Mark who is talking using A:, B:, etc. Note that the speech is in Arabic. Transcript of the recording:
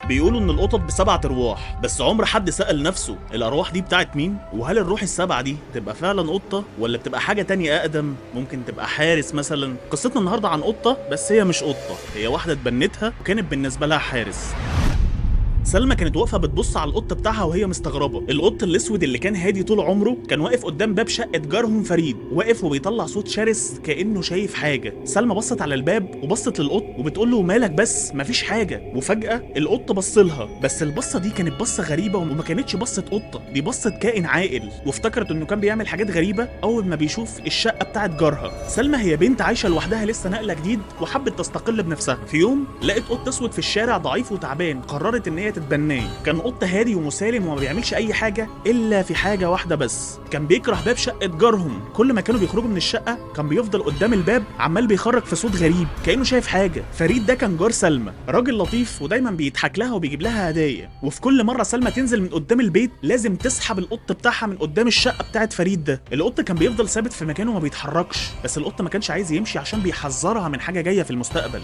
A: بيقولوا ان القطط ب7 ارواح، بس عمر حد سأل نفسه الارواح دي بتاعت مين؟ وهل الروح ال7 دي تبقى فعلا قطة ولا بتبقى حاجة تانية اقدم؟ ممكن تبقى حارس مثلا. قصتنا النهارده عن قطة، بس هي مش قطة، هي واحدة اتبنتها وكانت بالنسبة لها حارس. سلمى كانت واقفه بتبص على القط بتاعها وهي مستغربه. القط الاسود اللي كان هادي طول عمره كان واقف قدام باب شقه جارهم فريد، واقف وبيطلع صوت شرس كانه شايف حاجه. سلمى بصت على الباب وبصت للقط وبتقول له مالك بس، مفيش حاجه. وفجاه القط بص لها، بس البصه دي كانت بصه غريبه وما كانتش بصه قطه، دي بصه كائن عاقل. وافتكرت انه كان بيعمل حاجات غريبه اول ما بيشوف الشقه بتاعت جارها. سلمى هي بنت عايشه لوحدها لسه ناقله جديد وحبت تستقل بنفسها. في يوم لقت قط اسود في الشارع ضعيف وتعبان، قررت ان هي تتبناه. كان قط هادي ومسالم وما بيعملش اي حاجه الا في حاجه واحده بس، كان بيكره باب شقه جارهم. كل ما كانوا بيخرجوا من الشقه كان بيفضل قدام الباب عمال بيخرج في صوت غريب كانه شايف حاجه. فريد ده كان جار سلمى، راجل لطيف ودايما بيضحك لها وبيجيب لها هدايا. وفي كل مره سلمى تنزل من قدام البيت لازم تسحب القط بتاعها من قدام الشقه بتاعت فريد ده. القط كان بيفضل ثابت في مكانه وما بيتحركش، بس القط ما كانش عايز يمشي عشان بيحذرها من حاجه جايه في المستقبل.